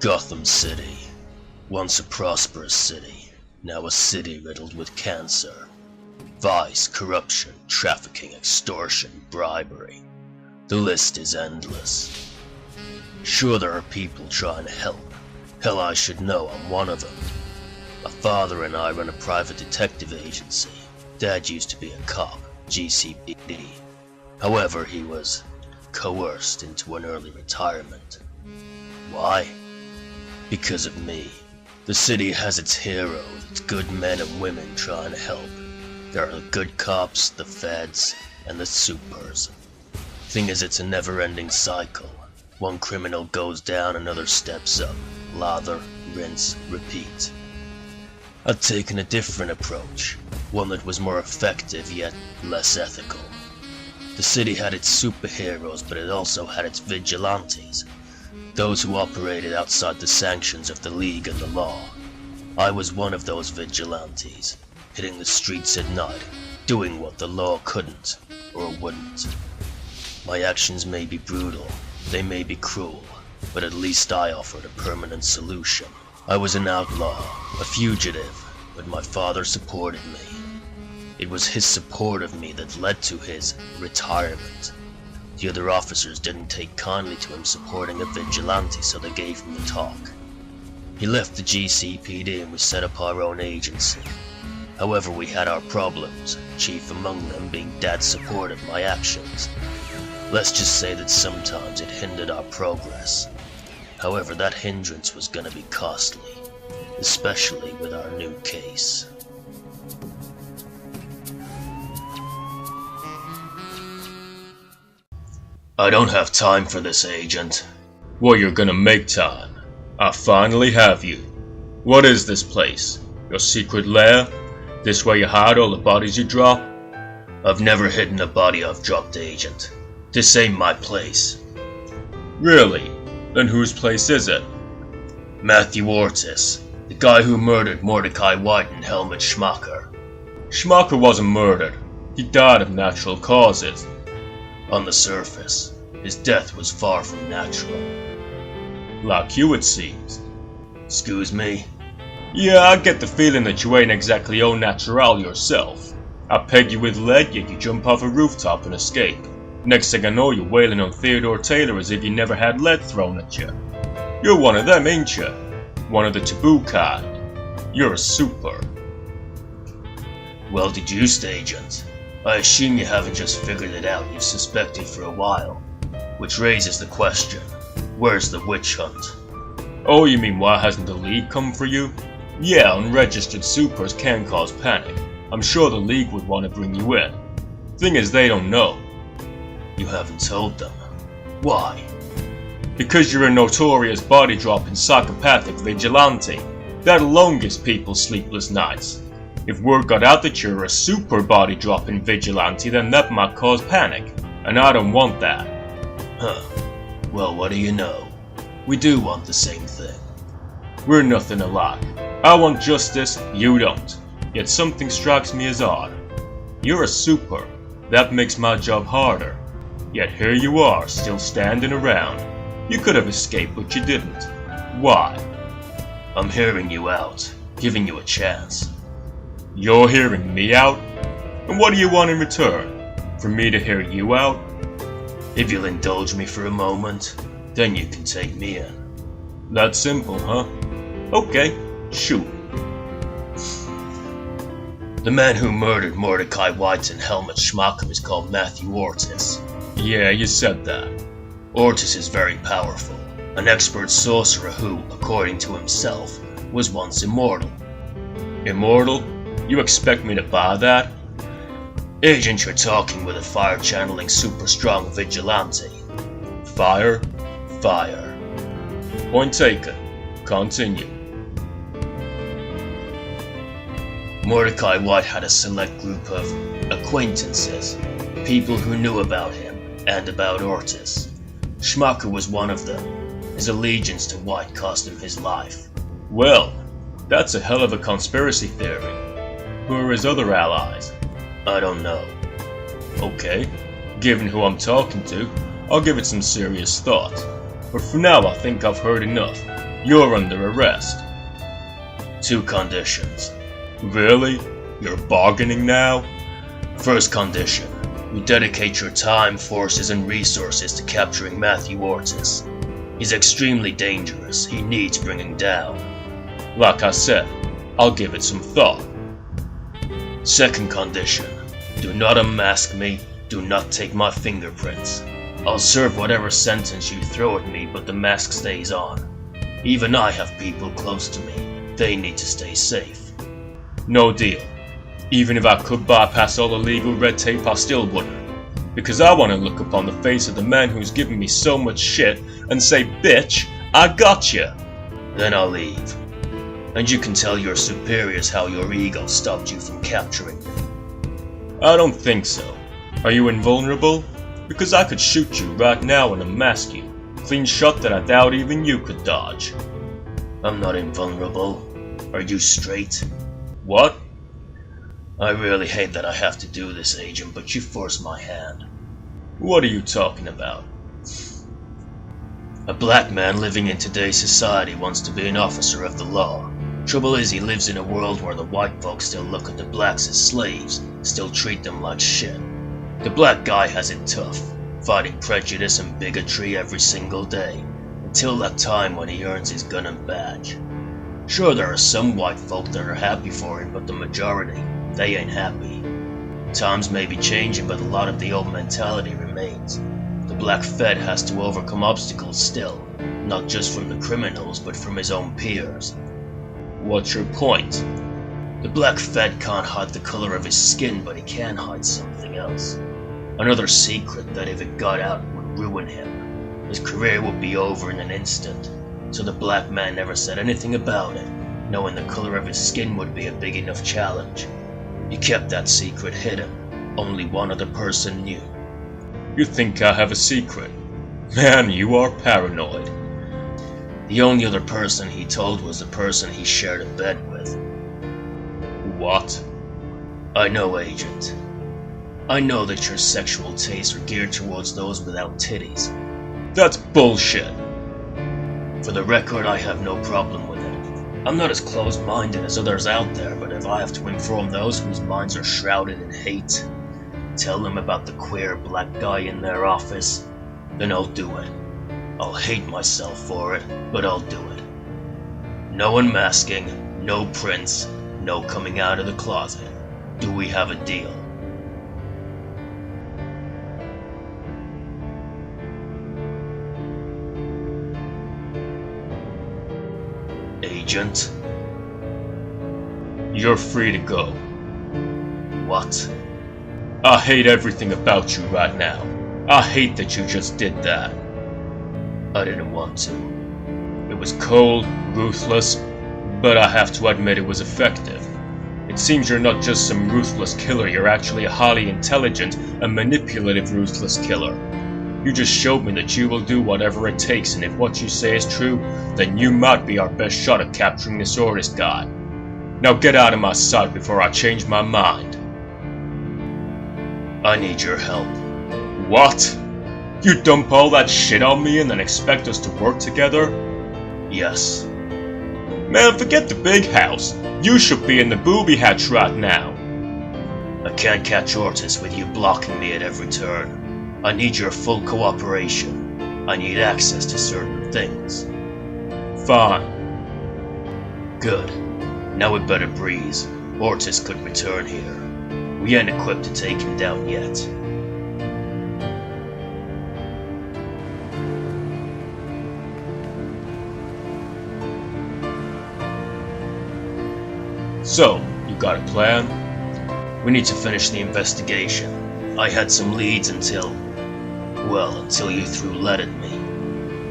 Gotham City. Once a prosperous city, now a city riddled with cancer. Vice, corruption, trafficking, extortion, bribery. The list is endless. Sure, there are people trying to help. Hell, I should know, I'm one of them. My father and I run a private detective agency. Dad used to be a cop, GCPD. However, he was coerced into an early retirement. Why? Because of me. The city has its heroes, its good men and women trying to help. There are the good cops, the feds, and the supers. Thing is, it's a never-ending cycle. One criminal goes down, another steps up. Lather, rinse, repeat. I'd taken a different approach, one that was more effective yet less ethical. The city had its superheroes, but it also had its vigilantes, those who operated outside the sanctions of the League and the law. I was one of those vigilantes, hitting the streets at night, doing what the law couldn't or wouldn't. My actions may be brutal, they may be cruel, but at least I offered a permanent solution. I was an outlaw, a fugitive, but my father supported me. It was his support of me that led to his retirement. The other officers didn't take kindly to him supporting a vigilante, so they gave him the talk. He left the GCPD and we set up our own agency. However, we had our problems, chief among them being Dad's support of my actions. Let's just say that sometimes it hindered our progress. However, that hindrance was gonna be costly, especially with our new case. I don't have time for this, Agent. Well, you're gonna make time. I finally have you. What is this place? Your secret lair? This where you hide all the bodies you drop? I've never hidden a body I've dropped, Agent. This ain't my place. Really? Then whose place is it? Matthew Ourtis, the guy who murdered Mordecai White and Helmut Schmacher. Schmacher wasn't murdered. He died of natural causes. On the surface, his death was far from natural. Like you, it seems. Excuse me? Yeah, I get the feeling that you ain't exactly au natural yourself. I peg you with lead, yet you jump off a rooftop and escape. Next thing I know, you're wailing on Theodore Taylor as if you never had lead thrown at you. You're one of them, ain't you? One of the taboo kind. You're a super. Well deduced, Agent. I assume you haven't just figured it out, you've suspected for a while. Which raises the question, where's the witch hunt? Oh, you mean why hasn't the League come for you? Yeah, unregistered supers can cause panic. I'm sure the League would want to bring you in. Thing is, they don't know. You haven't told them. Why? Because you're a notorious body-dropping psychopathic vigilante. That alone gives people sleepless nights. If word got out that you're a super body-dropping vigilante, then that might cause panic, and I don't want that. Huh. Well, what do you know? We do want the same thing. We're nothing alike. I want justice, you don't. Yet something strikes me as odd. You're a super. That makes my job harder. Yet here you are, still standing around. You could have escaped, but you didn't. Why? I'm hearing you out, giving you a chance. You're hearing me out? And what do you want in return? For me to hear you out? If you'll indulge me for a moment, then you can take me in. That simple, huh? Okay, shoot. The man who murdered Mordecai White and Helmut Schmacher is called Matthew Ourtis. Yeah, you said that. Ourtis is very powerful, an expert sorcerer who, according to himself, was once immortal. Immortal? You expect me to buy that? Agent, you're talking with a fire-channeling super-strong vigilante. Fire? Fire. Point taken. Continue. Mordecai White had a select group of acquaintances, people who knew about him and about Ourtis. Schmacher was one of them. His allegiance to White cost him his life. Well, that's a hell of a conspiracy theory. Who are his other allies? I don't know. Okay, given who I'm talking to, I'll give it some serious thought. But for now, I think I've heard enough. You're under arrest. 2 conditions. Really? You're bargaining now? First condition. You dedicate your time, forces, and resources to capturing Matthew Ourtis. He's extremely dangerous. He needs bringing down. Like I said, I'll give it some thought. Second condition. Do not unmask me. Do not take my fingerprints. I'll serve whatever sentence you throw at me, but the mask stays on. Even I have people close to me. They need to stay safe. No deal. Even if I could bypass all the legal red tape, I still wouldn't. Because I want to look upon the face of the man who's given me so much shit and say, bitch, I gotcha. Then I'll leave. And you can tell your superiors how your ego stopped you from capturing me. I don't think so. Are you invulnerable? Because I could shoot you right now and unmask you. Clean shot that I doubt even you could dodge. I'm not invulnerable. Are you straight? What? I really hate that I have to do this, Agent, but you forced my hand. What are you talking about? A black man living in today's society wants to be an officer of the law. Trouble is, he lives in a world where the white folks still look at the blacks as slaves, still treat them like shit. The black guy has it tough, fighting prejudice and bigotry every single day, until that time when he earns his gun and badge. Sure, there are some white folk that are happy for him, but the majority, they ain't happy. Times may be changing, but a lot of the old mentality remains. The black Fed has to overcome obstacles still, not just from the criminals, but from his own peers. What's your point? The black Fed can't hide the color of his skin, but he can hide something else. Another secret that if it got out would ruin him. His career would be over in an instant, so the black man never said anything about it, knowing the color of his skin would be a big enough challenge. He kept that secret hidden. Only one other person knew. You think I have a secret? Man, you are paranoid. The only other person he told was the person he shared a bed with. What? I know, Agent. I know that your sexual tastes are geared towards those without titties. That's bullshit. For the record, I have no problem with it. I'm not as closed-minded as others out there, but if I have to inform those whose minds are shrouded in hate, tell them about the queer black guy in their office, then I'll do it. I'll hate myself for it, but I'll do it. No unmasking, no prints, no coming out of the closet. Do we have a deal? Agent? You're free to go. What? I hate everything about you right now. I hate that you just did that. I didn't want to. It was cold, ruthless, but I have to admit it was effective. It seems you're not just some ruthless killer, you're actually a highly intelligent and manipulative ruthless killer. You just showed me that you will do whatever it takes, and if what you say is true, then you might be our best shot at capturing this Ourtis guy. Now get out of my sight before I change my mind. I need your help. What? You dump all that shit on me and then expect us to work together? Yes. Man, forget the big house. You should be in the booby hatch right now. I can't catch Ourtis with you blocking me at every turn. I need your full cooperation. I need access to certain things. Fine. Good. Now we'd better breeze. Ourtis could return here. We ain't equipped to take him down yet. So, you got a plan? We need to finish the investigation. I had some leads until you threw lead at me.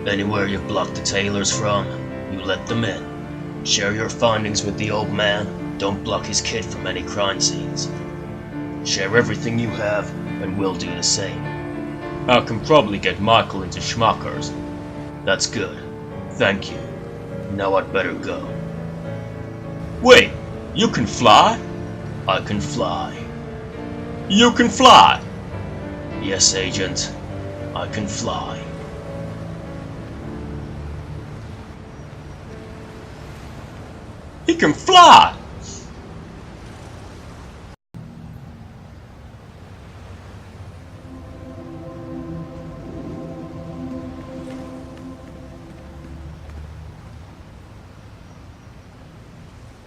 Anywhere you've blocked the tailors from, you let them in. Share your findings with the old man. Don't block his kid from any crime scenes. Share everything you have, and we'll do the same. I can probably get Michael into Schmuckers. That's good. Thank you. Now I'd better go. Wait, you can fly? I can fly. You can fly? Yes, Agent. I can fly. He can fly!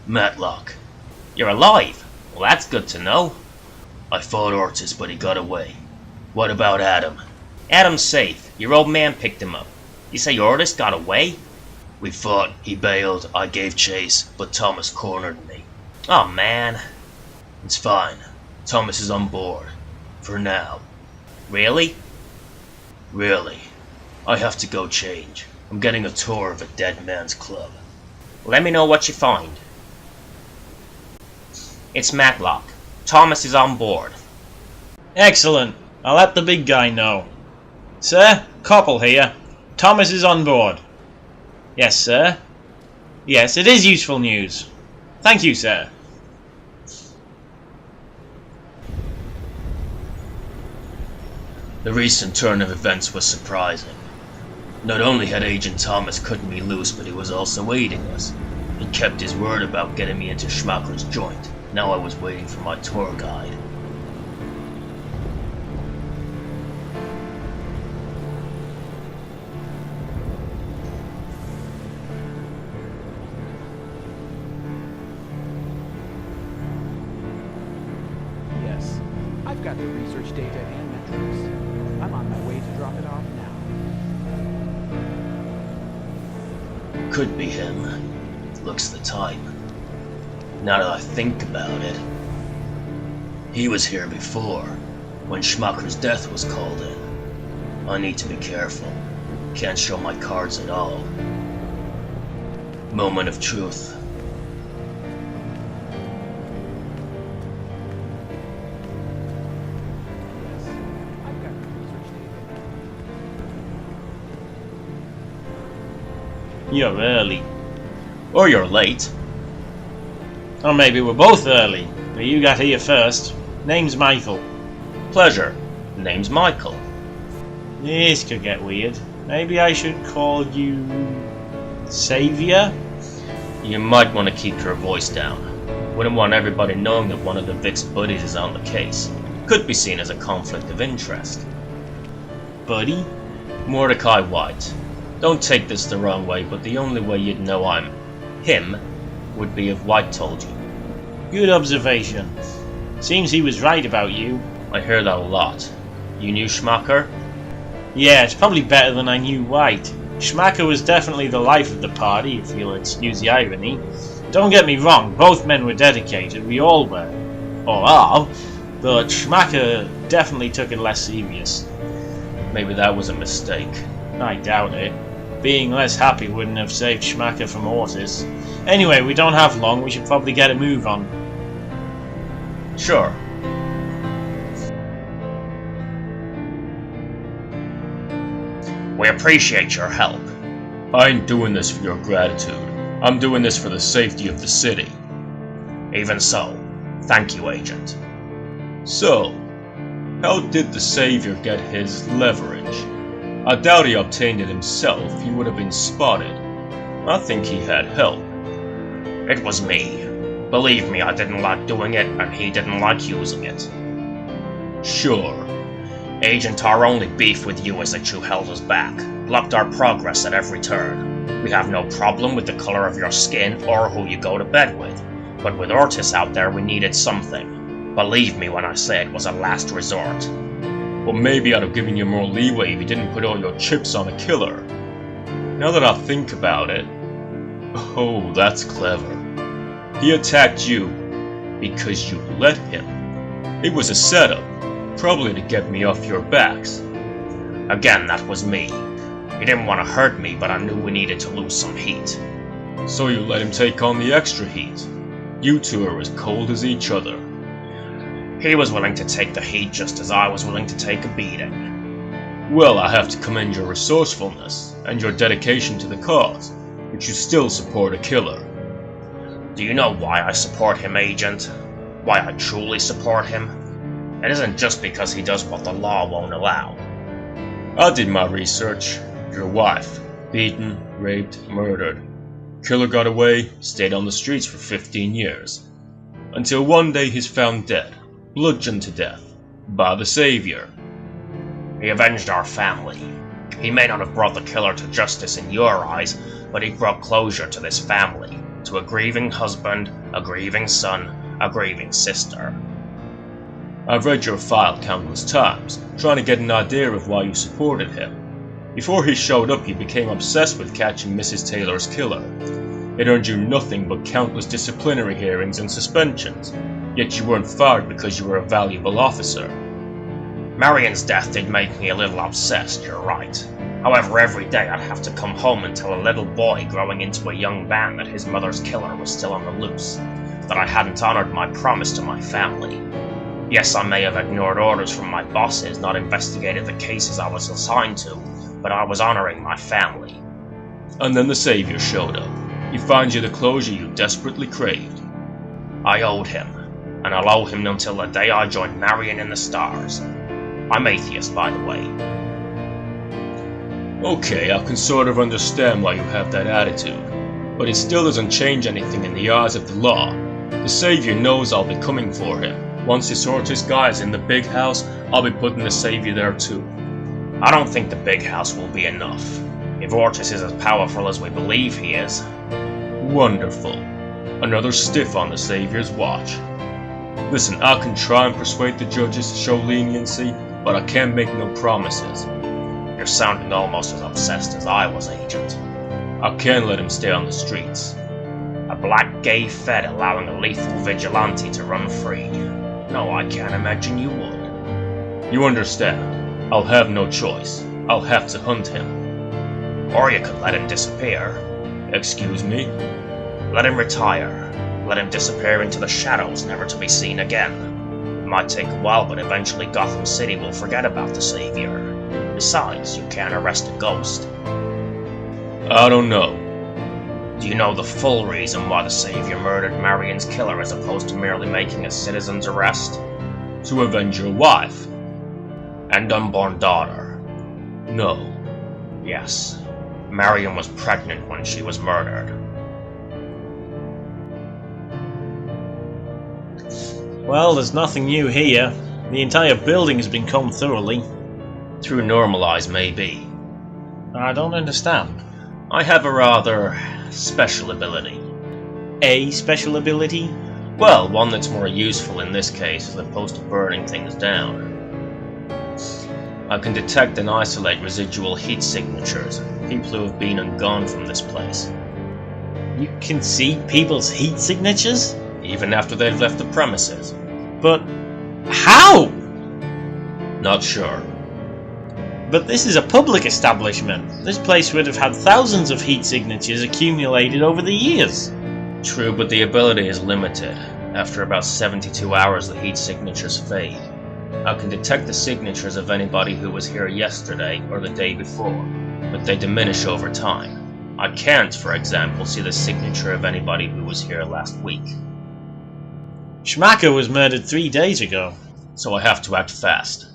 Matlock. You're alive? Well, that's good to know. I fought Ourtis, but he got away. What about Adam? Adam's safe. Your old man picked him up. You say Ourtis got away? We fought, he bailed, I gave chase, but Thomas cornered me. Oh, man. It's fine. Thomas is on board. For now. Really? Really. I have to go change. I'm getting a tour of a dead man's club. Let me know what you find. It's Matlock. Thomas is on board. Excellent. I'll let the big guy know. Sir, Koppel here. Thomas is on board. Yes, sir. Yes, it is useful news. Thank you, sir. The recent turn of events was surprising. Not only had Agent Thomas cut me loose, but he was also aiding us. He kept his word about getting me into Schmacker's joint. Now I was waiting for my tour guide. Yes, I've got the research data and metrics. I'm on my way to drop it off now. Could be him. Looks the type. Now that I think about it, he was here before, when Schmucker's death was called in. I need to be careful. Can't show my cards at all. Moment of truth. Yes, I've got the research data. You're early. Or you're late. Or maybe we're both early, but you got here first. Name's Michael. Pleasure. Name's Michael. This could get weird. Maybe I should call you... Saviour? You might want to keep your voice down. Wouldn't want everybody knowing that one of the Vic's buddies is on the case. Could be seen as a conflict of interest. Buddy? Mordecai White. Don't take this the wrong way, but the only way you'd know I'm him would be if White told you. Good observation. Seems he was right about you. I hear that a lot. You knew Schmacker? Yeah, it's probably better than I knew White. Schmacker was definitely the life of the party, if you'll excuse the irony. Don't get me wrong, both men were dedicated, we all were. Or are. But Schmacker definitely took it less serious. Maybe that was a mistake. I doubt it. Being less happy wouldn't have saved Schmacker from Ourtis. Anyway, we don't have long, we should probably get a move on. Sure. We appreciate your help. I ain't doing this for your gratitude. I'm doing this for the safety of the city. Even so, thank you, Agent. So, how did the Savior get his leverage? I doubt he obtained it himself. He would have been spotted. I think he had help. It was me. Believe me, I didn't like doing it, and he didn't like using it. Sure. Agent, our only beef with you is that you held us back, blocked our progress at every turn. We have no problem with the color of your skin or who you go to bed with, but with Ourtis out there we needed something. Believe me when I say it was a last resort. Well, maybe I'd have given you more leeway if you didn't put all your chips on a killer. Now that I think about it... Oh, that's clever. He attacked you because you let him. It was a setup, probably to get me off your backs. Again, that was me. He didn't want to hurt me, but I knew we needed to lose some heat. So you let him take on the extra heat. You two are as cold as each other. He was willing to take the heat just as I was willing to take a beating. Well, I have to commend your resourcefulness and your dedication to the cause, but you still support a killer. Do you know why I support him, Agent? Why I truly support him? It isn't just because he does what the law won't allow. I did my research. Your wife, beaten, raped, murdered. Killer got away, stayed on the streets for 15 years. Until one day he's found dead, bludgeoned to death, by the Saviour. He avenged our family. He may not have brought the killer to justice in your eyes, but he brought closure to this family, to a grieving husband, a grieving son, a grieving sister. I've read your file countless times, trying to get an idea of why you supported him. Before he showed up, you became obsessed with catching Mrs. Taylor's killer. It earned you nothing but countless disciplinary hearings and suspensions, yet you weren't fired because you were a valuable officer. Marion's death did make me a little obsessed, you're right. However, every day I'd have to come home and tell a little boy growing into a young man that his mother's killer was still on the loose, that I hadn't honored my promise to my family. Yes, I may have ignored orders from my bosses, not investigated the cases I was assigned to, but I was honoring my family. And then the Saviour showed up. He finds you the closure you desperately craved. I owed him, and I'll owe him until the day I join Marion in the stars. I'm atheist, by the way. Okay, I can sort of understand why you have that attitude, but it still doesn't change anything in the eyes of the law. The Saviour knows I'll be coming for him. Once this Ourtis guy is in the big house, I'll be putting the Saviour there too. I don't think the big house will be enough. If Ourtis is as powerful as we believe he is. Wonderful. Another stiff on the Saviour's watch. Listen, I can try and persuade the judges to show leniency, but I can't make no promises. You're sounding almost as obsessed as I was, Agent. I can't let him stay on the streets. A black gay fed allowing a lethal vigilante to run free. No, I can't imagine you would. You understand. I'll have no choice. I'll have to hunt him. Or you could let him disappear. Excuse me? Let him retire. Let him disappear into the shadows, never to be seen again. It might take a while, but eventually Gotham City will forget about the Saviour. Besides, you can't arrest a ghost. I don't know. Do you know the full reason why the Saviour murdered Marion's killer as opposed to merely making a citizen's arrest? To avenge your wife. And unborn daughter. No. Yes. Marion was pregnant when she was murdered. Well, there's nothing new here. The entire building has been combed thoroughly. Through normal eyes, maybe. I don't understand. I have a rather special ability. A special ability? Well, one that's more useful in this case as opposed to burning things down. I can detect and isolate residual heat signatures, people who have been and gone from this place. You can see people's heat signatures? Even after they've left the premises. But how? Not sure. But this is a public establishment. This place would have had thousands of heat signatures accumulated over the years. True, but the ability is limited. After about 72 hours, the heat signatures fade. I can detect the signatures of anybody who was here yesterday or the day before, but they diminish over time. I can't, for example, see the signature of anybody who was here last week. Schmacker was murdered 3 days ago. So I have to act fast.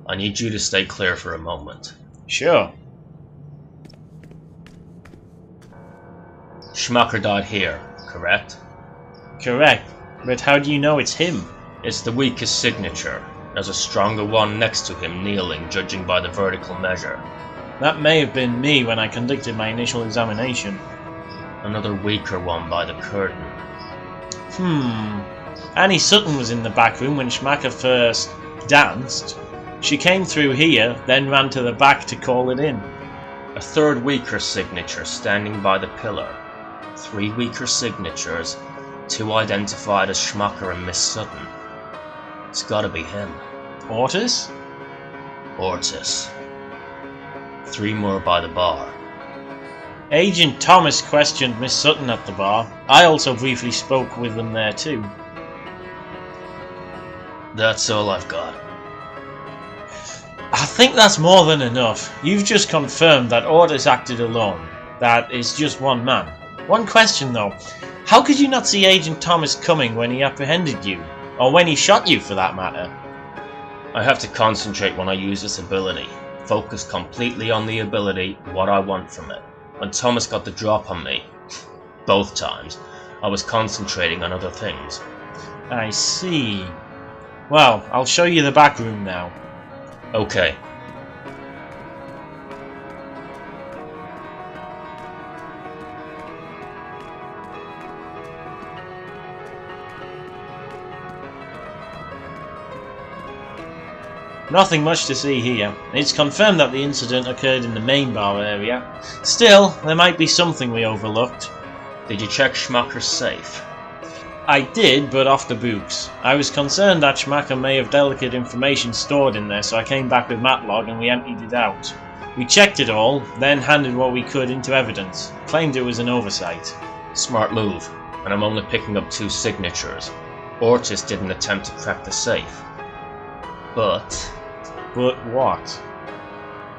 I need you to stay clear for a moment. Sure. Schmacker died here, correct? Correct. But how do you know it's him? It's the weakest signature. There's a stronger one next to him kneeling, judging by the vertical measure. That may have been me when I conducted my initial examination. Another weaker one by the curtain. Annie Sutton was in the back room when Schmacker first danced. She came through here, then ran to the back to call it in. A third weaker signature standing by the pillar. 3 weaker signatures, 2 identified as Schmacker and Miss Sutton. It's gotta be him. Ourtis? Ourtis. 3 more by the bar. Agent Thomas questioned Miss Sutton at the bar. I also briefly spoke with them there too. That's all I've got. I think that's more than enough. You've just confirmed that Ourtis acted alone. That is just one man. One question though. How could you not see Agent Thomas coming when he apprehended you? Or when he shot you, for that matter? I have to concentrate when I use this ability. Focus completely on the ability, what I want from it. When Thomas got the drop on me, Both times, I was concentrating on other things. I see. Well, I'll show you the back room now. Okay. Nothing much to see here. It's confirmed that the incident occurred in the main bar area. Still, there might be something we overlooked. Did you check Schmacker's safe? I did, but off the books. I was concerned that Schmacker may have delicate information stored in there, so I came back with Matlock and we emptied it out. We checked it all, then handed what we could into evidence. Claimed it was an oversight. Smart move, and I'm only picking up 2 signatures. Ourtis didn't attempt to crack the safe. But what?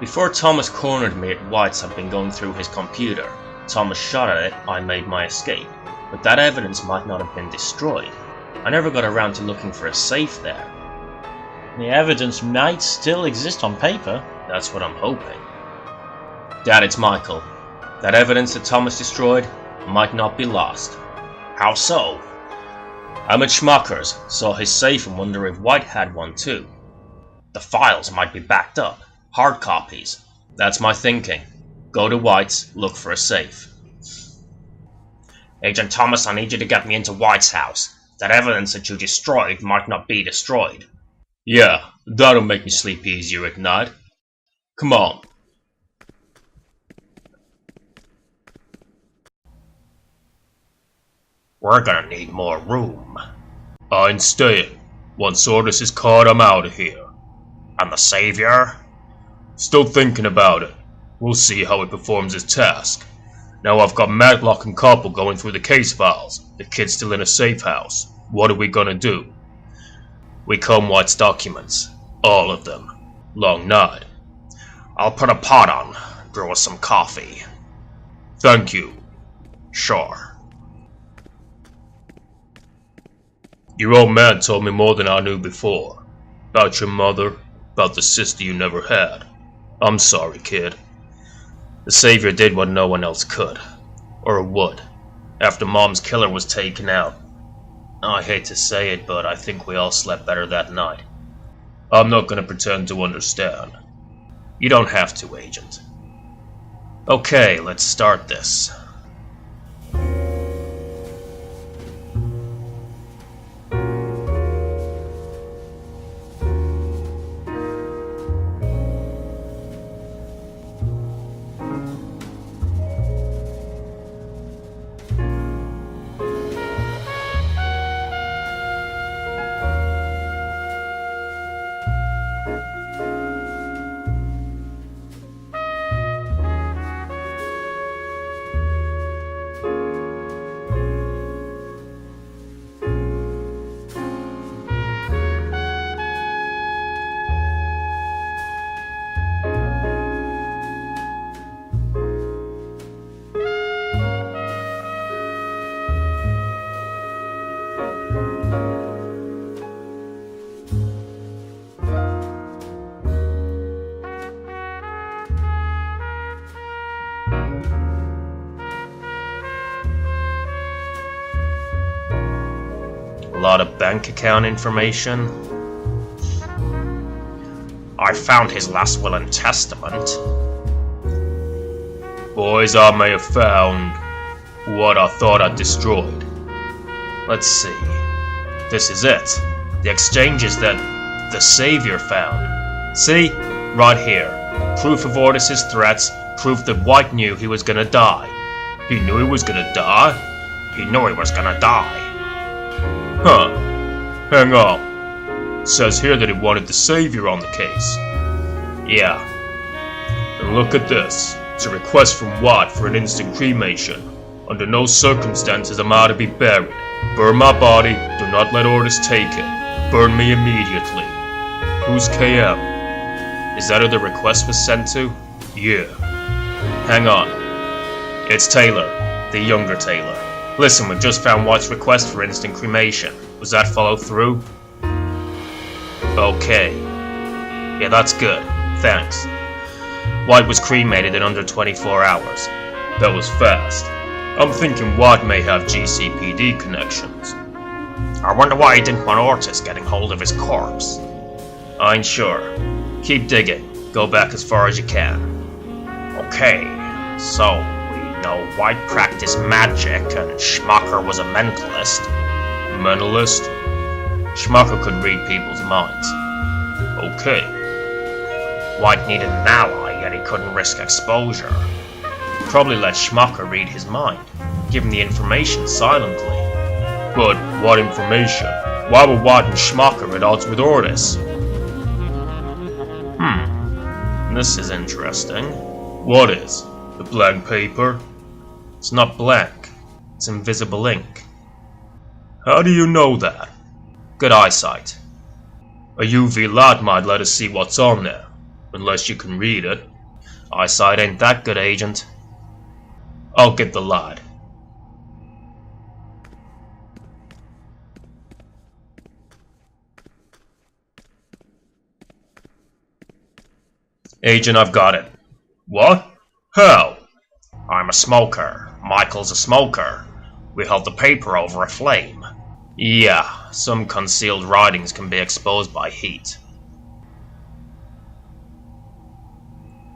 Before Thomas cornered me at White's had been going through his computer. Thomas shot at it, I made my escape. But that evidence might not have been destroyed. I never got around to looking for a safe there. The evidence might still exist on paper. That's what I'm hoping. Dad, it's Michael. That evidence that Thomas destroyed might not be lost. How so? I'm at Schmacker's, saw his safe and wonder if White had one too. The files might be backed up. Hard copies. That's my thinking. Go to White's, look for a safe. Agent Thomas, I need you to get me into White's house. That evidence that you destroyed might not be destroyed. Yeah, that'll make me sleep easier at night. Come on. We're gonna need more room. I'm staying. Once Ourtis is caught, I'm out of here. And the Saviour? Still thinking about it. We'll see how he performs his task. Now I've got Matlock and Koppel going through the case files. The kid's still in a safe house. What are we gonna do? We comb White's documents. All of them. Long night. I'll put a pot on. Brew us some coffee. Thank you. Sure. Your old man told me more than I knew before. About your mother, about the sister you never had. I'm sorry, kid. The Saviour did what no one else could. Or would. After Mom's killer was taken out. I hate to say it, but I think we all slept better that night. I'm not gonna pretend to understand. You don't have to, Agent. Okay, let's start this. A lot of bank account information. I found his last will and testament. Boys, I may have found what I thought I'd destroyed. Let's see. This is it. The exchanges that the Saviour found. See? Right here. Proof of Ourtis' threats. Proof that White knew he was gonna die. He knew he was gonna die? He knew he was gonna die. Huh. Hang on. It says here that he wanted the Saviour on the case. Yeah. And look at this. It's a request from White for an instant cremation. Under no circumstances am I to be buried. Burn my body, do not let Ourtis take it. Burn me immediately. Who's KM? Is that who the request was sent to? Yeah. Hang on. It's Taylor, the younger Taylor. Listen, we've just found White's request for instant cremation. Was that followed through? Okay. Yeah, that's good. Thanks. White was cremated in under 24 hours. That was fast. I'm thinking White may have GCPD connections. I wonder why he didn't want Ourtis getting hold of his corpse. I ain't sure. Keep digging. Go back as far as you can. Okay, so we know White practiced magic and Schmacher was a mentalist. Mentalist? Schmacher could read people's minds. Okay. White needed an ally, yet he couldn't risk exposure. Probably let Schmacher read his mind, give him the information silently. But what information? Why were White and Schmacher at odds with Ourtis? This is interesting. What is? The blank paper? It's not blank. It's invisible ink. How do you know that? Good eyesight. A UV light might let us see what's on there, unless you can read it. Eyesight ain't that good, Agent. I'll get the light. Agent, I've got it. What? How? I'm a smoker. Michael's a smoker. We held the paper over a flame. Yeah, some concealed writings can be exposed by heat.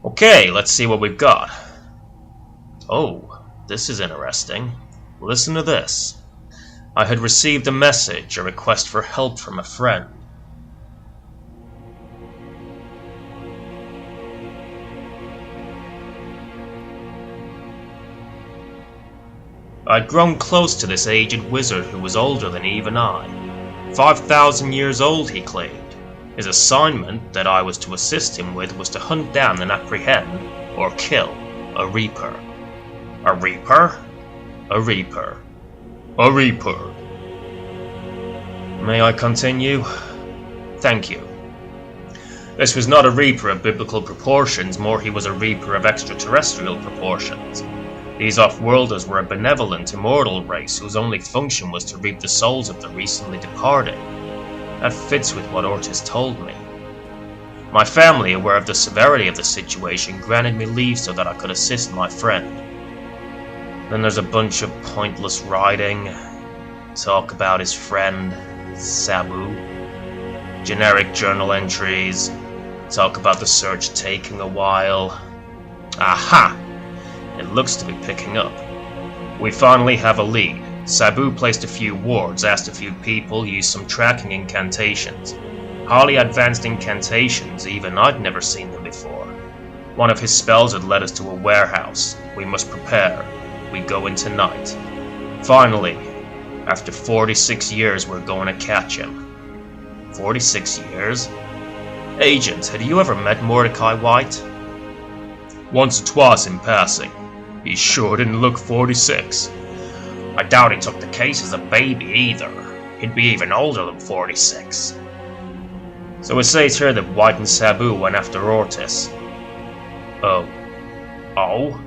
Okay, let's see what we've got. Oh, this is interesting. Listen to this. I had received a message, a request for help from a friend. I'd grown close to this aged wizard who was older than even I. 5,000 years old, he claimed. His assignment, that I was to assist him with, was to hunt down and apprehend, or kill, a Reaper. A Reaper? A Reaper. A Reaper. May I continue? Thank you. This was not a Reaper of biblical proportions, more he was a Reaper of extraterrestrial proportions. These off-worlders were a benevolent, immortal race whose only function was to reap the souls of the recently departed. That fits with what Ourtis told me. My family, aware of the severity of the situation, granted me leave so that I could assist my friend. Then there's a bunch of pointless writing, talk about his friend, Sabu, generic journal entries, talk about the search taking a while. Aha! It looks to be picking up. We finally have a lead. Sabu placed a few wards, asked a few people, used some tracking incantations. Highly advanced incantations, even I'd never seen them before. One of his spells had led us to a warehouse. We must prepare. We go in tonight. Finally, after 46 years, we're going to catch him. 46 years? Agent, had you ever met Mordecai White? Once or twice in passing. He sure didn't look 46. I doubt he took the case as a baby either. He'd be even older than 46. So it says here that White and Sabu went after Ourtis. Oh. Oh?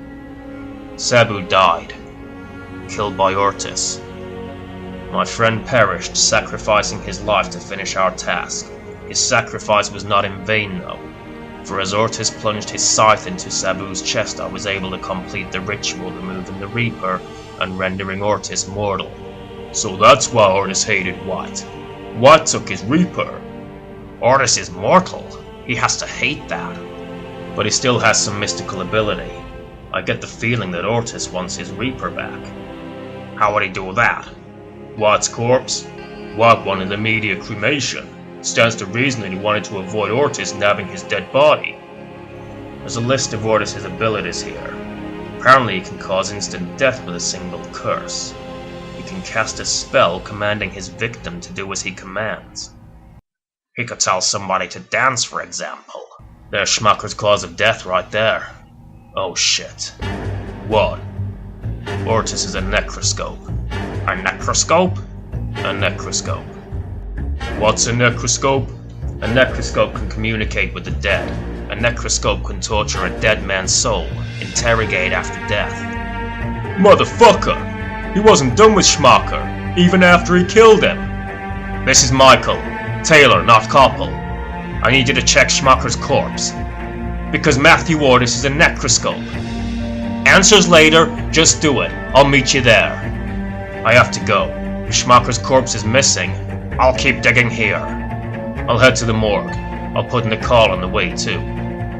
Sabu died. Killed by Ourtis. My friend perished, sacrificing his life to finish our task. His sacrifice was not in vain, though. For as Ourtis plunged his scythe into Sabu's chest, I was able to complete the ritual, removing the Reaper and rendering Ourtis mortal. So that's why Ourtis hated White. White took his Reaper. Ourtis is mortal. He has to hate that. But he still has some mystical ability. I get the feeling that Ourtis wants his Reaper back. How would he do that? White's corpse? White wanted immediate cremation. Stands to reason that he wanted to avoid Ourtis nabbing his dead body. There's a list of Ourtis' abilities here. Apparently he can cause instant death with a single curse. He can cast a spell commanding his victim to do as he commands. He could tell somebody to dance, for example. There's Schmacher's cause of death right there. Oh shit. What? Ourtis is a necroscope. A necroscope? A necroscope. What's a necroscope? A necroscope can communicate with the dead. A necroscope can torture a dead man's soul, interrogate after death. Motherfucker! He wasn't done with Schmacher, even after he killed him. This is Michael. Taylor, not Koppel. I need you to check Schmacher's corpse. Because Matthew Ourtis is a necroscope. Answers later, just do it. I'll meet you there. I have to go. If Schmacker's corpse is missing, I'll keep digging here. I'll head to the morgue. I'll put in a call on the way too.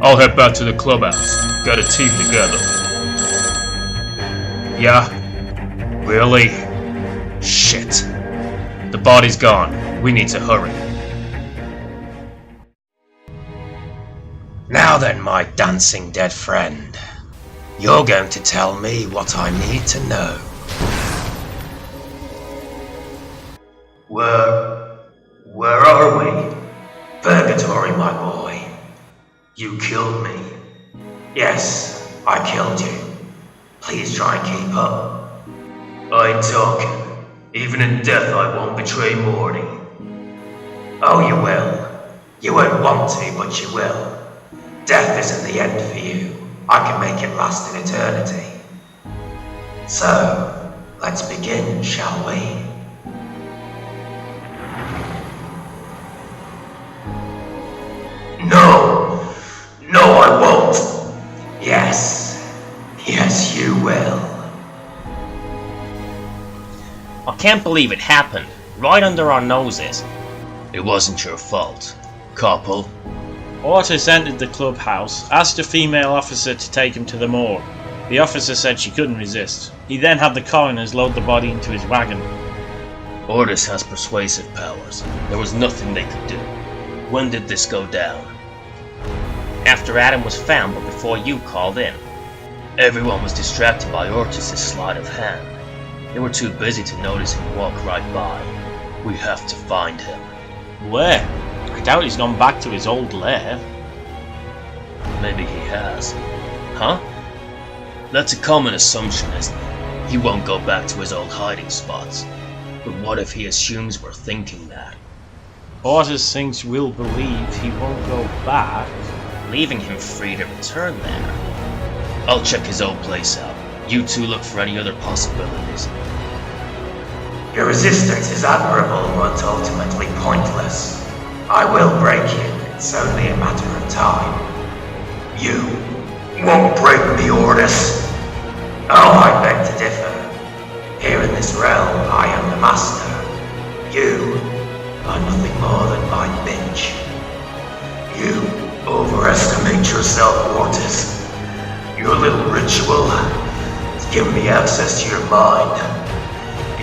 I'll head back to the clubhouse. Got a team together. Yeah? Really? Shit. The body's gone. We need to hurry. Now then, my dancing dead friend. You're going to tell me what I need to know. Where are we? Purgatory, my boy. You killed me. Yes, I killed you. Please try and keep up. I ain't talking. Even in death I won't betray Morty. Oh, you will. You won't want to, but you will. Death isn't the end for you. I can make it last in eternity. So, let's begin, shall we? No, I won't. Yes, you will. I can't believe it happened, right under our noses. It wasn't your fault, Corporal. Ourtis entered the clubhouse, asked a female officer to take him to the morgue. The officer said she couldn't resist. He then had the coroners load the body into his wagon. Ourtis has persuasive powers. There was nothing they could do. When did this go down? After Adam was found, but before you called in. Everyone was distracted by Ourtis' sleight of hand. They were too busy to notice him walk right by. We have to find him. Where? I doubt he's gone back to his old lair. Maybe he has. Huh? That's a common assumption, isn't it? He won't go back to his old hiding spots. But what if he assumes we're thinking that? Ourtis thinks we'll believe he won't go back. Leaving him free to return there. I'll check his old place out. You two look for any other possibilities. Your resistance is admirable, but ultimately pointless. I will break you. It's only a matter of time. You won't break me, Ourtis. Oh, I beg to differ. Here in this realm, I am the master. You are nothing more than my bitch. You overestimate yourself, Ourtis. Your little ritual has given me access to your mind.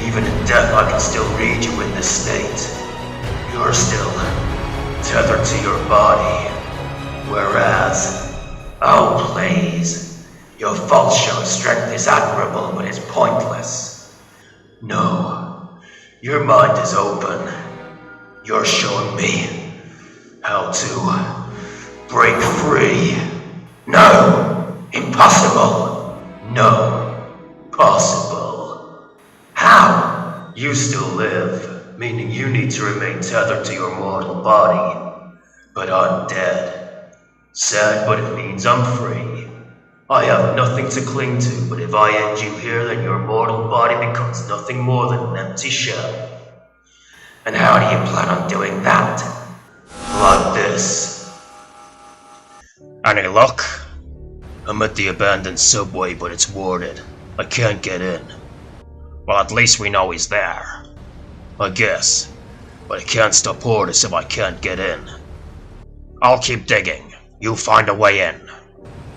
Even in death, I can still read you in this state. You're still tethered to your body. Whereas, oh please, your false show of strength is admirable, but it's pointless. No, your mind is open. You're showing me how to break free. No! Impossible! No! Possible! How? You still live, meaning you need to remain tethered to your mortal body. But I'm dead. Sad, but it means I'm free. I have nothing to cling to, but if I end you here, then your mortal body becomes nothing more than an empty shell. And how do you plan on doing that? Like this. Any luck? I'm at the abandoned subway, but it's warded. I can't get in. Well, at least we know he's there. I guess. But I can't stop Ourtis if I can't get in. I'll keep digging. You find a way in.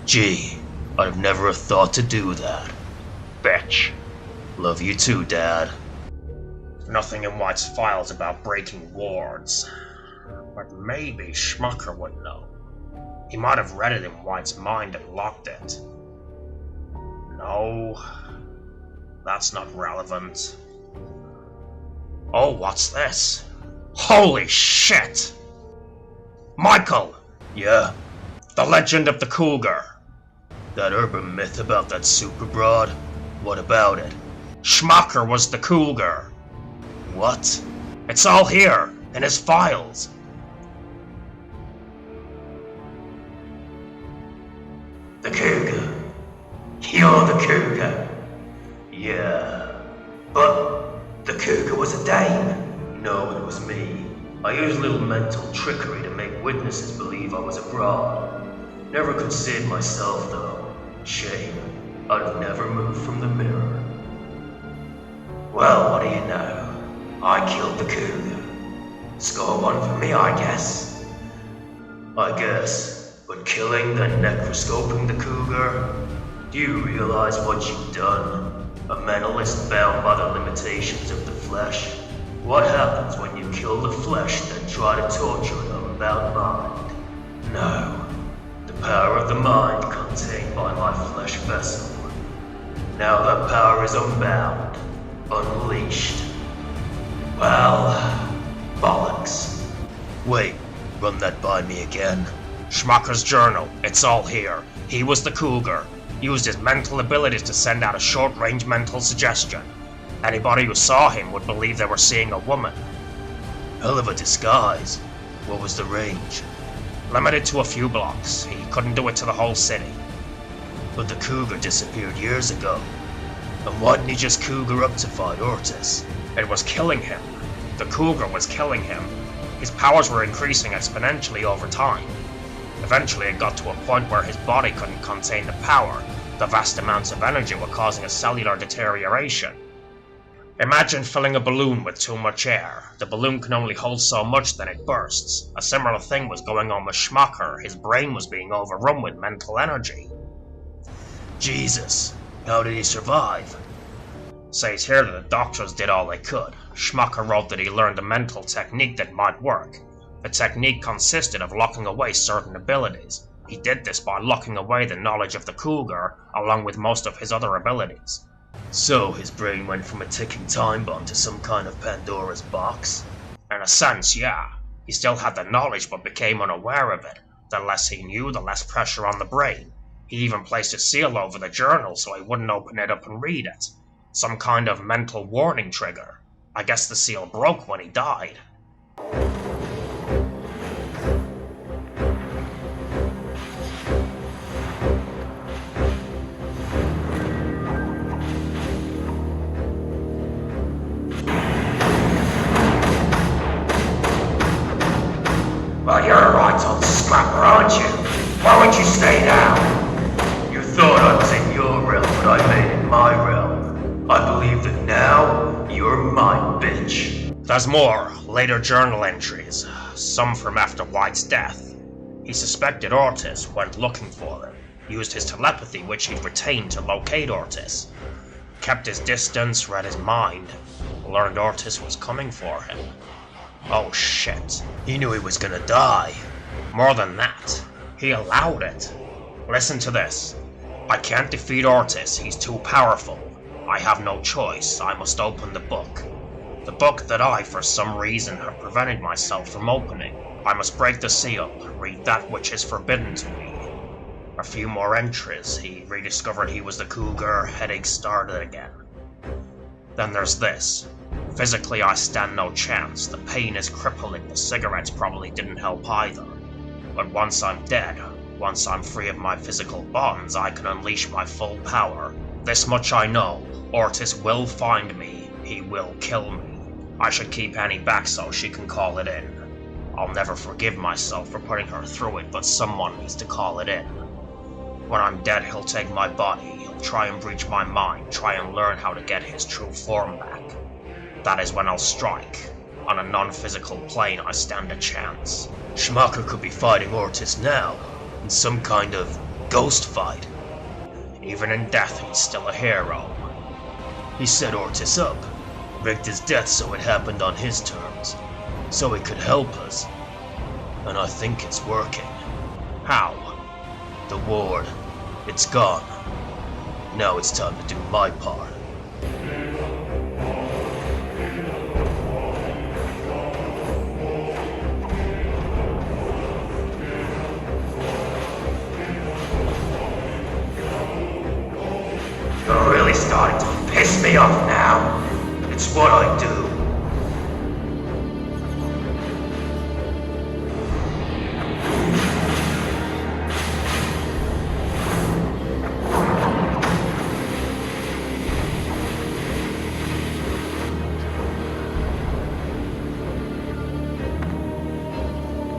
Gee, I'd have never have thought to do that. Bitch. Love you too, Dad. Nothing in White's files about breaking wards. But maybe Schmucker would know. He might have read it in White's mind and locked it. No, that's not relevant. Oh, what's this? Holy shit! Michael! Yeah? The legend of the cougar. That urban myth about that super broad? What about it? Schmucker was the cougar. What? It's all here, in his files. The cougar. You're the cougar. Yeah. But the cougar was a dame. No, it was me. I used a little mental trickery to make witnesses believe I was a broad. Never could see it myself, though. Shame. I'd never move from the mirror. Well, what do you know? I killed the cougar. Score one for me, I guess. But killing then necroscoping the cougar, do you realize what you've done? A mentalist bound by the limitations of the flesh? What happens when you kill the flesh then try to torture an unbound mind? No. The power of the mind contained by my flesh vessel. Now that power is unbound, unleashed. Well, bollocks. Wait, run that by me again. Schmacker's journal, it's all here. He was the cougar. Used his mental abilities to send out a short-range mental suggestion. Anybody who saw him would believe they were seeing a woman. Hell of a disguise. What was the range? Limited to a few blocks. He couldn't do it to the whole city. But the cougar disappeared years ago. And why didn't he just cougar up to fight Ourtis? It was killing him. The cougar was killing him. His powers were increasing exponentially over time. Eventually it got to a point where his body couldn't contain the power. The vast amounts of energy were causing a cellular deterioration. Imagine filling a balloon with too much air. The balloon can only hold so much, then it bursts. A similar thing was going on with Schmacker. His brain was being overrun with mental energy. Jesus, how did he survive? Says here that the doctors did all they could. Schmacker wrote that he learned a mental technique that might work. The technique consisted of locking away certain abilities. He did this by locking away the knowledge of the cougar, along with most of his other abilities. So his brain went from a ticking time bomb to some kind of Pandora's box? In a sense, yeah. He still had the knowledge but became unaware of it. The less he knew, the less pressure on the brain. He even placed a seal over the journal so he wouldn't open it up and read it. Some kind of mental warning trigger. I guess the seal broke when he died. Well, you're a right old scrapper, aren't you? Why won't you stay down? You thought I was in your realm, but I made it my realm. I believe that now, you're my bitch. There's more, later journal entries. Some from after White's death. He suspected Ourtis, went looking for him. Used his telepathy, which he'd retained, to locate Ourtis. Kept his distance, read his mind. Learned Ourtis was coming for him. Oh shit. He knew he was gonna die. More than that, he allowed it. Listen to this. I can't defeat Ourtis, he's too powerful. I have no choice, I must open the book. The book that I, for some reason, have prevented myself from opening. I must break the seal, read that which is forbidden to me. A few more entries, he rediscovered he was the cougar, headache started again. Then there's this. Physically I stand no chance, the pain is crippling, the cigarettes probably didn't help either. But once I'm dead, once I'm free of my physical bonds, I can unleash my full power. This much I know, Ourtis will find me, he will kill me. I should keep Annie back so she can call it in. I'll never forgive myself for putting her through it, but someone needs to call it in. When I'm dead, he'll take my body, he'll try and breach my mind, try and learn how to get his true form back. That is when I'll strike. On a non-physical plane, I stand a chance. Schmacker could be fighting Ourtis now, in some kind of ghost fight. Even in death, he's still a hero. He set Ourtis up, rigged his death so it happened on his terms, so he could help us. And I think it's working. How? The ward. It's gone. Now it's time to do my part. You're really starting to piss me off now. It's what I do.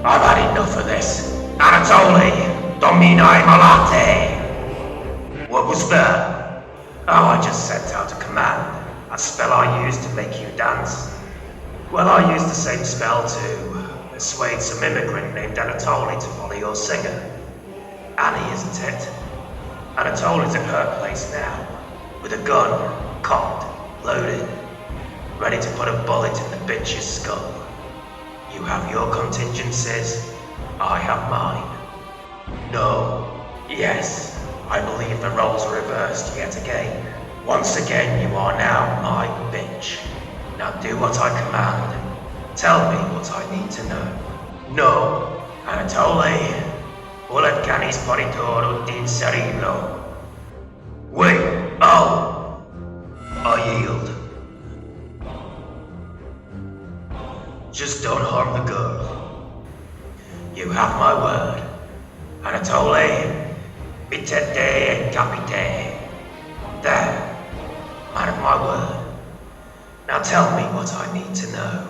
I've had enough of this. Anatoly, Domini Malate. What was that? Oh, I just sent out a command. A spell I used to make you dance. Well, I used the same spell to persuade some immigrant named Anatoly to follow your singer. Annie, isn't it? Anatoly's at her place now, with a gun, cocked, loaded, ready to put a bullet in the bitch's skull. You have your contingencies, I have mine. No, yes, I believe the roles are reversed yet again. Once again, you are now my bitch. Now do what I command. Tell me what I need to know. No, Anatoly. Volev canis paritor ut inserilo. Wait, oh! I yield. Just don't harm the girl. You have my word. Anatoly, bitete and capite. There, man of my word. Now tell me what I need to know.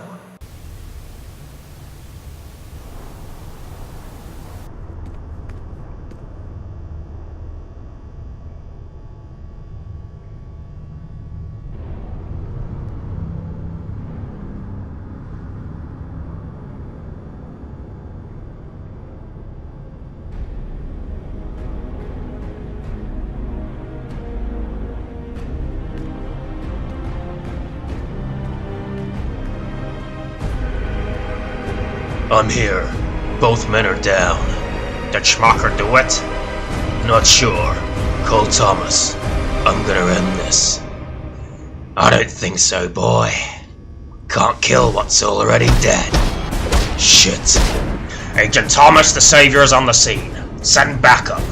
I'm here. Both men are down. Did Schmacher do it? Not sure. Call Thomas. I'm gonna end this. I don't think so, boy. Can't kill what's already dead. Shit. Agent Thomas, the Saviour's on the scene. Send backup.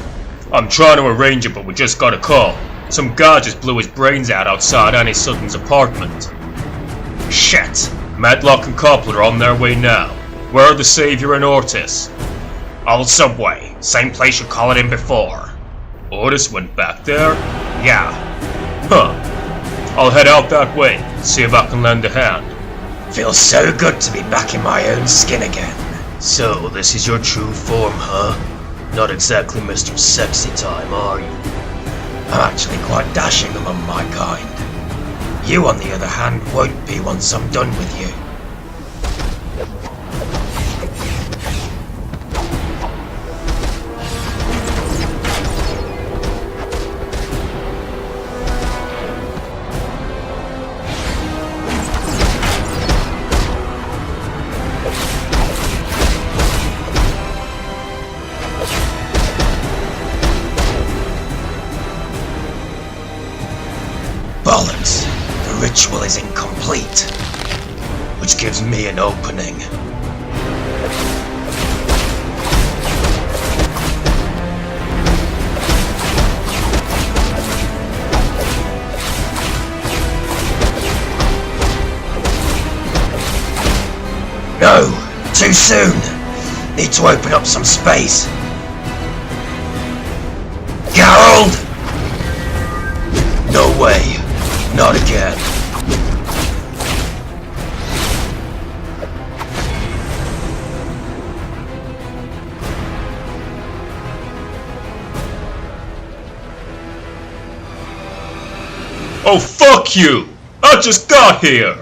I'm trying to arrange it, but we just got a call. Some guy just blew his brains out outside Annie Sutton's apartment. Shit. Matlock and Coupler are on their way now. Where are the Saviour and Ourtis? Old subway. Same place you called it in before. Ourtis went back there? Yeah. Huh. I'll head out that way, see if I can lend a hand. Feels so good to be back in my own skin again. So, this is your true form, huh? Not exactly Mr. Sexy Time, are you? I'm actually quite dashing among my kind. You, on the other hand, won't be once I'm done with you. Bollocks! The ritual is incomplete, which gives me an opening. No! Too soon! Need to open up some space. Gerald! No way. Not again. Oh, fuck you! I just got here!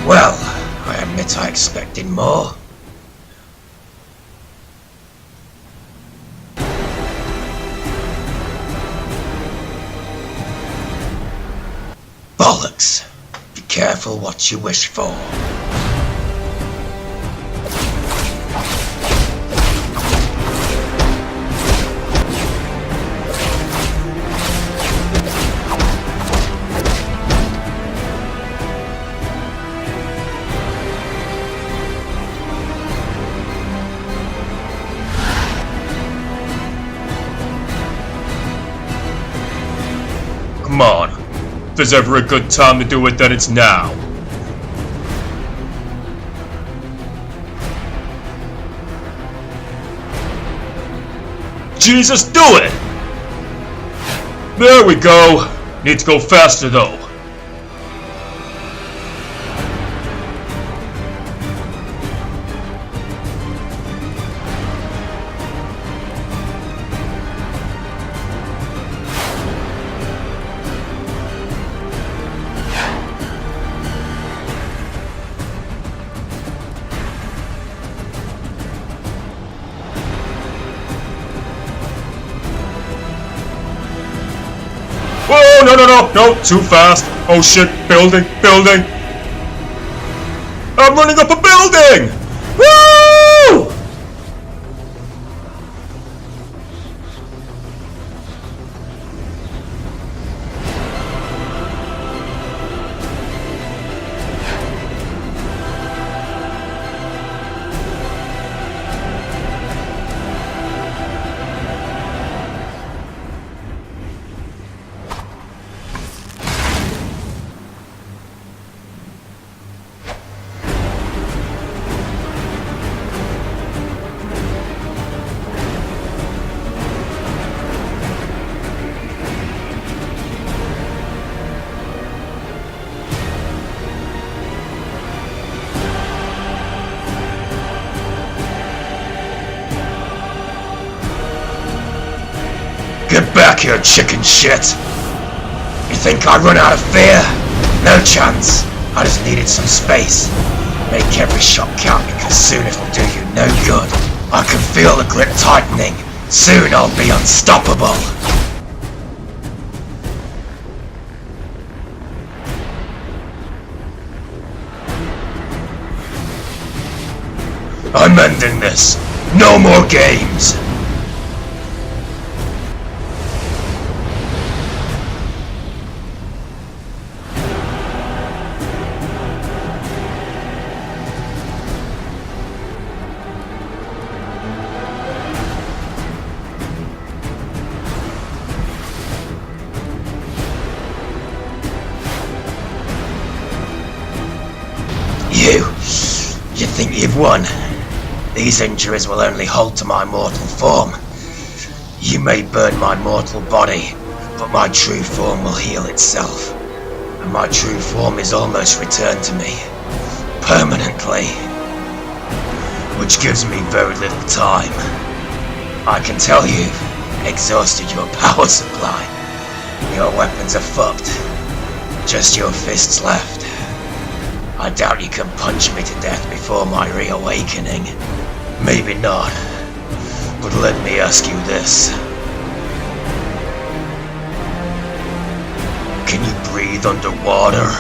Well, I admit I expected more. Bollocks! Be careful what you wish for. Come on. If there's ever a good time to do it, then it's now. Jesus, do it! There we go. Need to go faster though. Oh, no, too fast. Oh shit, building. I'm running up a building! Woo! Get back here, chicken shit! You think I run out of fear? No chance. I just needed some space. Make every shot count because soon it'll do you no good. I can feel the grip tightening. Soon I'll be unstoppable. I'm ending this. No more games. You think you've won? These injuries will only hold to my mortal form. You may burn my mortal body, but my true form will heal itself. And my true form is almost returned to me. Permanently. Which gives me very little time. I can tell you've exhausted your power supply. Your weapons are fucked. Just your fists left. I doubt you can punch me to death before my reawakening. Maybe not. But let me ask you this. Can you breathe underwater?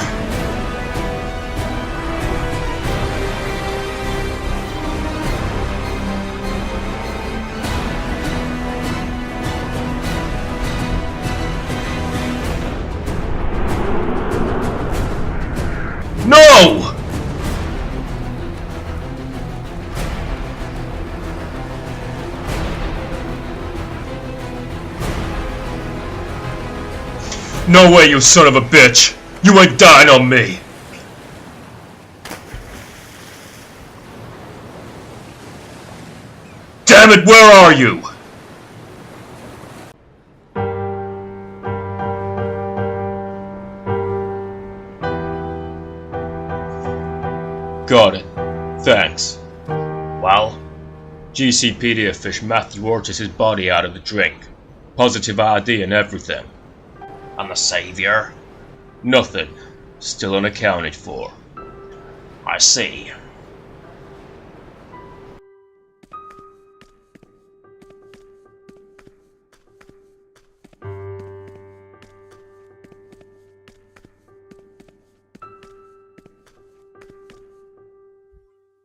No! No way, you son of a bitch! You ain't dying on me! Damn it, where are you? Got it. Thanks. Well, GCPD fished Matthew Ourtis' body out of the drink. Positive ID and everything. and the Saviour? Nothing. Still unaccounted for. I see.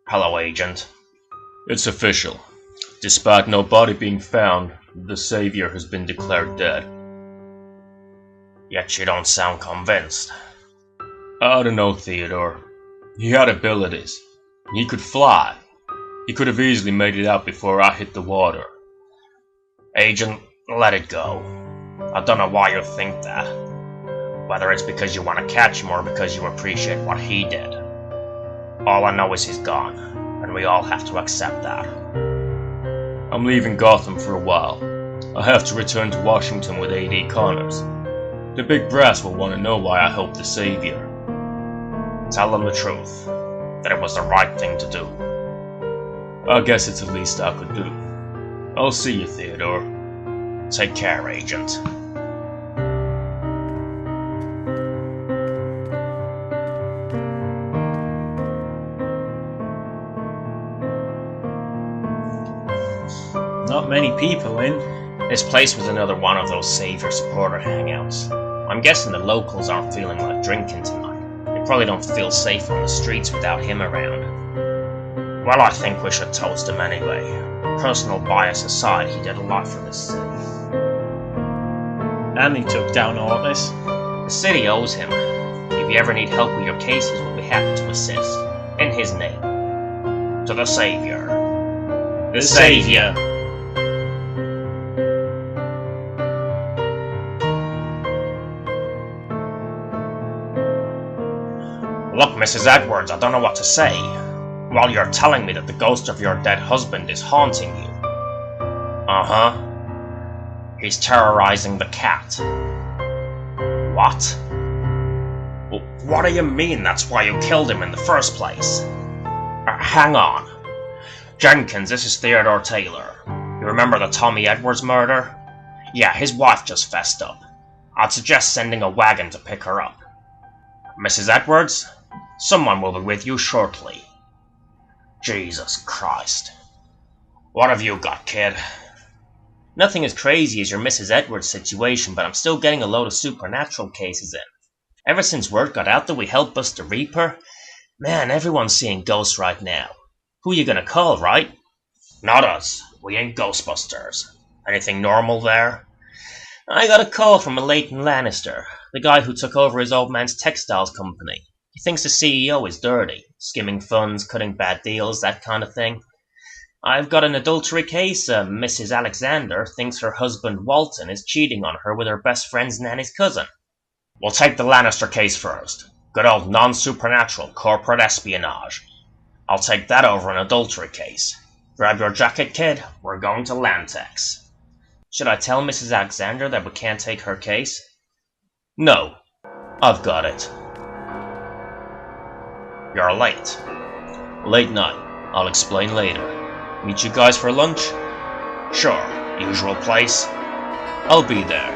Hello, Agent. It's official. Despite no body being found, the Saviour has been declared dead. Yet you don't sound convinced. I don't know, Theodore. He had abilities. He could fly. He could have easily made it out before I hit the water. Agent, let it go. I don't know why you think that. Whether it's because you want to catch him or because you appreciate what he did. All I know is he's gone, and we all have to accept that. I'm leaving Gotham for a while. I have to return to Washington with A.D. Connors. The big brass will want to know why I helped the Saviour. Tell them the truth, that it was the right thing to do. I guess it's the least I could do. I'll see you, Theodore. Take care, Agent. Not many people in. This place was another one of those Saviour supporter hangouts. I'm guessing the locals aren't feeling like drinking tonight. They probably don't feel safe on the streets without him around. Well, I think we should toast him anyway. Personal bias aside, he did a lot for this city. And he took down Ourtis. The city owes him. If you ever need help with your cases, we'll be happy to assist. In his name. To the Saviour. The Saviour. Look, Mrs. Edwards, I don't know what to say. While you're telling me that the ghost of your dead husband is haunting you. Uh-huh. He's terrorizing the cat. What? What do you mean that's why you killed him in the first place? Hang on. Jenkins, this is Theodore Taylor. You remember the Tommy Edwards murder? Yeah, his wife just fessed up. I'd suggest sending a wagon to pick her up. Mrs. Edwards? Someone will be with you shortly. Jesus Christ. What have you got, kid? Nothing as crazy as your Mrs. Edwards situation, but I'm still getting a load of supernatural cases in. Ever since word got out that we helped bust the Reaper, man, everyone's seeing ghosts right now. Who you gonna call, right? Not us. We ain't Ghostbusters. Anything normal there? I got a call from a Leighton Lannister, the guy who took over his old man's textiles company. He thinks the CEO is dirty, skimming funds, cutting bad deals, that kind of thing. I've got an adultery case. Mrs. Alexander thinks her husband Walton is cheating on her with her best friend's nanny's cousin. We'll take the Lannister case first. Good old non-supernatural corporate espionage. I'll take that over an adultery case. Grab your jacket, kid. We're going to Lantex. Should I tell Mrs. Alexander that we can't take her case? No. I've got it. You're late. Late night. I'll explain later. Meet you guys for lunch? Sure. Usual place? I'll be there.